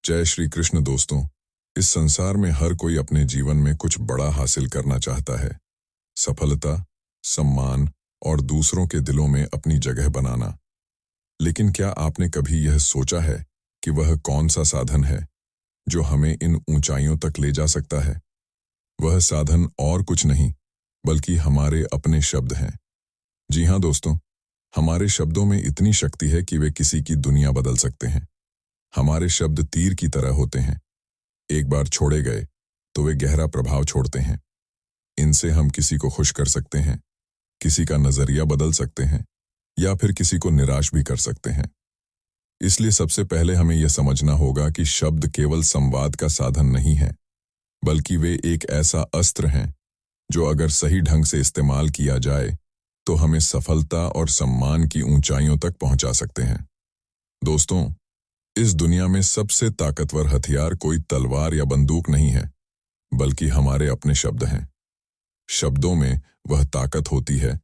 जय श्री कृष्ण दोस्तों। इस संसार में हर कोई अपने जीवन में कुछ बड़ा हासिल करना चाहता है। सफलता, सम्मान और दूसरों के दिलों में अपनी जगह बनाना। लेकिन क्या आपने कभी यह सोचा है कि वह कौन सा साधन है जो हमें इन ऊंचाइयों तक ले जा सकता है? वह साधन और कुछ नहीं बल्कि हमारे अपने शब्द हैं। जी हाँ दोस्तों, हमारे शब्दों में इतनी शक्ति है कि वे किसी की दुनिया बदल सकते हैं। हमारे शब्द तीर की तरह होते हैं। एक बार छोड़े गए तो वे गहरा प्रभाव छोड़ते हैं। इनसे हम किसी को खुश कर सकते हैं, किसी का नजरिया बदल सकते हैं या फिर किसी को निराश भी कर सकते हैं। इसलिए सबसे पहले हमें यह समझना होगा कि शब्द केवल संवाद का साधन नहीं है, बल्कि वे एक ऐसा अस्त्र हैं जो अगर सही ढंग से इस्तेमाल किया जाए तो हमें सफलता और सम्मान की ऊंचाइयों तक पहुंचा सकते हैं। दोस्तों, इस दुनिया में सबसे ताकतवर हथियार कोई तलवार या बंदूक नहीं है, बल्कि हमारे अपने शब्द हैं। शब्दों में वह ताकत होती है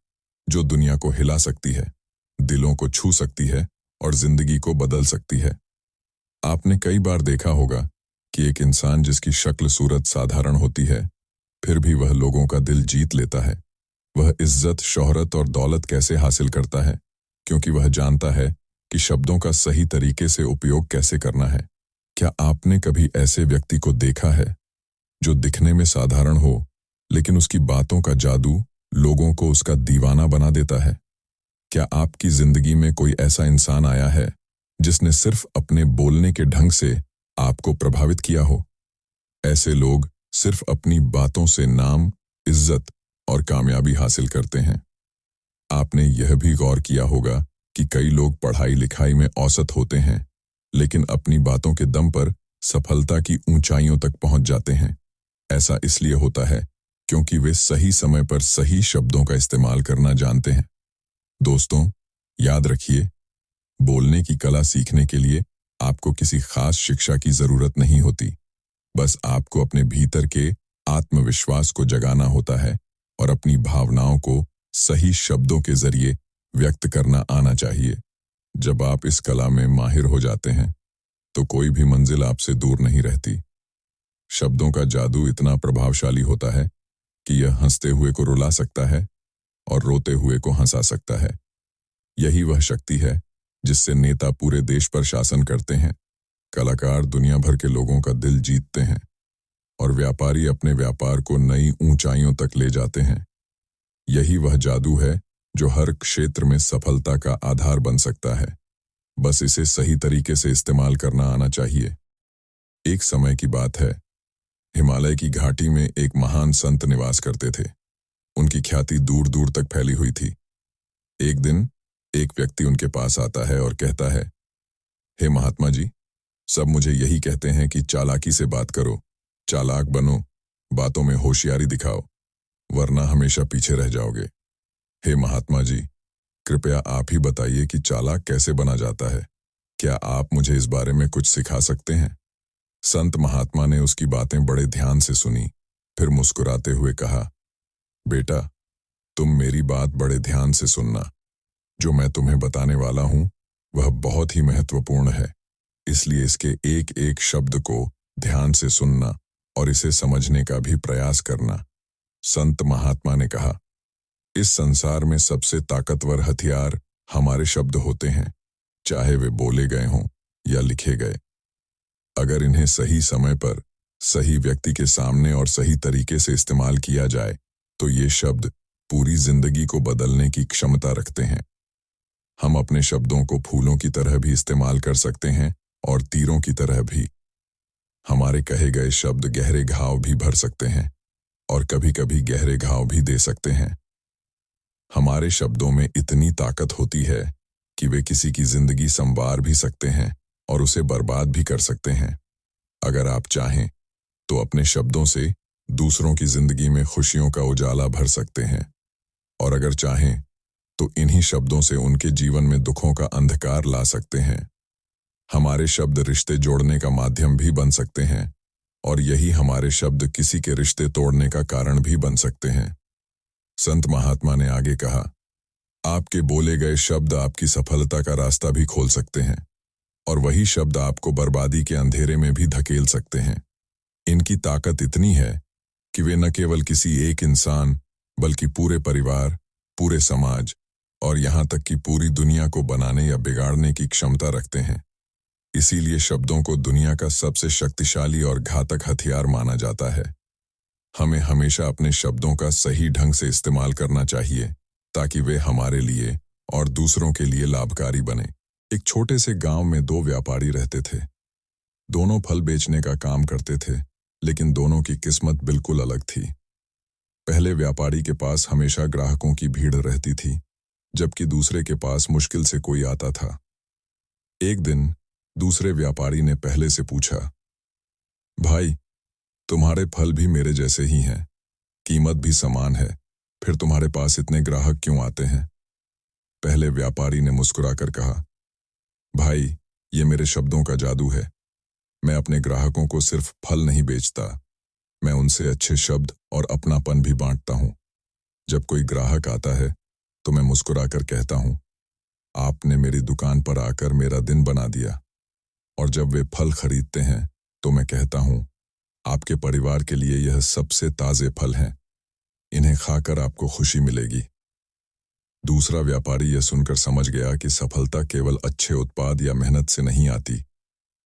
जो दुनिया को हिला सकती है, दिलों को छू सकती है और जिंदगी को बदल सकती है। आपने कई बार देखा होगा कि एक इंसान जिसकी शक्ल सूरत साधारण होती है, फिर भी वह लोगों का दिल जीत लेता है। वह इज्जत, शोहरत और दौलत कैसे हासिल करता है? क्योंकि वह जानता है कि शब्दों का सही तरीके से उपयोग कैसे करना है। क्या आपने कभी ऐसे व्यक्ति को देखा है जो दिखने में साधारण हो, लेकिन उसकी बातों का जादू लोगों को उसका दीवाना बना देता है? क्या आपकी जिंदगी में कोई ऐसा इंसान आया है जिसने सिर्फ अपने बोलने के ढंग से आपको प्रभावित किया हो? ऐसे लोग सिर्फ अपनी बातों से नाम, इज्जत और कामयाबी हासिल करते हैं। आपने यह भी गौर किया होगा कि कई लोग पढ़ाई लिखाई में औसत होते हैं, लेकिन अपनी बातों के दम पर सफलता की ऊंचाइयों तक पहुंच जाते हैं। ऐसा इसलिए होता है क्योंकि वे सही समय पर सही शब्दों का इस्तेमाल करना जानते हैं। दोस्तों, याद रखिए, बोलने की कला सीखने के लिए आपको किसी खास शिक्षा की जरूरत नहीं होती। बस आपको अपने भीतर के आत्मविश्वास को जगाना होता है और अपनी भावनाओं को सही शब्दों के जरिए व्यक्त करना आना चाहिए। जब आप इस कला में माहिर हो जाते हैं तो कोई भी मंजिल आपसे दूर नहीं रहती। शब्दों का जादू इतना प्रभावशाली होता है कि यह हंसते हुए को रुला सकता है और रोते हुए को हंसा सकता है। यही वह शक्ति है जिससे नेता पूरे देश पर शासन करते हैं, कलाकार दुनिया भर के लोगों का दिल जीतते हैं और व्यापारी अपने व्यापार को नई ऊंचाइयों तक ले जाते हैं। यही वह जादू है जो हर क्षेत्र में सफलता का आधार बन सकता है। बस इसे सही तरीके से इस्तेमाल करना आना चाहिए। एक समय की बात है, हिमालय की घाटी में एक महान संत निवास करते थे। उनकी ख्याति दूर दूर तक फैली हुई थी। एक दिन एक व्यक्ति उनके पास आता है और कहता है, हे महात्मा जी, सब मुझे यही कहते हैं कि चालाकी से बात करो, चालाक बनो, बातों में होशियारी दिखाओ, वरना हमेशा पीछे रह जाओगे। हे महात्मा जी, कृपया आप ही बताइए कि चालाक कैसे बना जाता है। क्या आप मुझे इस बारे में कुछ सिखा सकते हैं? संत महात्मा ने उसकी बातें बड़े ध्यान से सुनी, फिर मुस्कुराते हुए कहा, बेटा, तुम मेरी बात बड़े ध्यान से सुनना। जो मैं तुम्हें बताने वाला हूं वह बहुत ही महत्वपूर्ण है, इसलिए इसके एक एक शब्द को ध्यान से सुनना और इसे समझने का भी प्रयास करना। संत महात्मा ने कहा, इस संसार में सबसे ताकतवर हथियार हमारे शब्द होते हैं, चाहे वे बोले गए हों या लिखे गए। अगर इन्हें सही समय पर सही व्यक्ति के सामने और सही तरीके से इस्तेमाल किया जाए तो ये शब्द पूरी जिंदगी को बदलने की क्षमता रखते हैं। हम अपने शब्दों को फूलों की तरह भी इस्तेमाल कर सकते हैं और तीरों की तरह भी। हमारे कहे गए शब्द गहरे घाव भी भर सकते हैं और कभी-कभी गहरे घाव भी दे सकते हैं। हमारे शब्दों में इतनी ताकत होती है कि वे किसी की जिंदगी संवार भी सकते हैं और उसे बर्बाद भी कर सकते हैं। अगर आप चाहें तो अपने शब्दों से दूसरों की जिंदगी में खुशियों का उजाला भर सकते हैं, और अगर चाहें तो इन्हीं शब्दों से उनके जीवन में दुखों का अंधकार ला सकते हैं। हमारे शब्द रिश्ते जोड़ने का माध्यम भी बन सकते हैं और यही हमारे शब्द किसी के रिश्ते तोड़ने का कारण भी बन सकते हैं। संत महात्मा ने आगे कहा, आपके बोले गए शब्द आपकी सफलता का रास्ता भी खोल सकते हैं। और वही शब्द आपको बर्बादी के अंधेरे में भी धकेल सकते हैं। इनकी ताकत इतनी है कि वे न केवल किसी एक इंसान बल्कि पूरे परिवार, पूरे समाज और यहाँ तक कि पूरी दुनिया को बनाने या बिगाड़ने की क्षमता रखते हैं। इसीलिए शब्दों को दुनिया का सबसे शक्तिशाली और घातक हथियार माना जाता है। हमें हमेशा अपने शब्दों का सही ढंग से इस्तेमाल करना चाहिए ताकि वे हमारे लिए और दूसरों के लिए लाभकारी बने। एक छोटे से गांव में दो व्यापारी रहते थे। दोनों फल बेचने का काम करते थे, लेकिन दोनों की किस्मत बिल्कुल अलग थी। पहले व्यापारी के पास हमेशा ग्राहकों की भीड़ रहती थी, जबकि दूसरे के पास मुश्किल से कोई आता था। एक दिन दूसरे व्यापारी ने पहले से पूछा, भाई, तुम्हारे फल भी मेरे जैसे ही हैं, कीमत भी समान है, फिर तुम्हारे पास इतने ग्राहक क्यों आते हैं? पहले व्यापारी ने मुस्कुराकर कहा, भाई, ये मेरे शब्दों का जादू है। मैं अपने ग्राहकों को सिर्फ फल नहीं बेचता, मैं उनसे अच्छे शब्द और अपनापन भी बांटता हूं। जब कोई ग्राहक आता है तो मैं मुस्कुराकर कहता हूं, आपने मेरी दुकान पर आकर मेरा दिन बना दिया। और जब वे फल खरीदते हैं तो मैं कहता हूं, आपके परिवार के लिए यह सबसे ताजे फल हैं, इन्हें खाकर आपको खुशी मिलेगी। दूसरा व्यापारी यह सुनकर समझ गया कि सफलता केवल अच्छे उत्पाद या मेहनत से नहीं आती,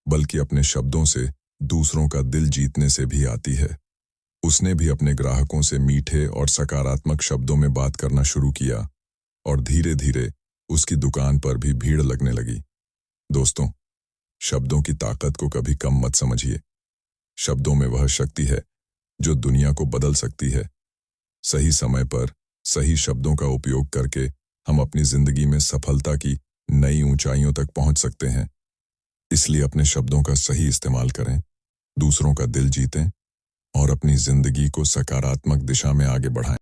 बल्कि अपने शब्दों से दूसरों का दिल जीतने से भी आती है। उसने भी अपने ग्राहकों से मीठे और सकारात्मक शब्दों में बात करना शुरू किया और धीरे धीरे उसकी दुकान पर भी भीड़ लगने लगी। दोस्तों, शब्दों की ताकत को कभी कम मत समझिए। शब्दों में वह शक्ति है जो दुनिया को बदल सकती है। सही समय पर सही शब्दों का उपयोग करके हम अपनी जिंदगी में सफलता की नई ऊंचाइयों तक पहुंच सकते हैं। इसलिए अपने शब्दों का सही इस्तेमाल करें, दूसरों का दिल जीतें और अपनी जिंदगी को सकारात्मक दिशा में आगे बढ़ाएं।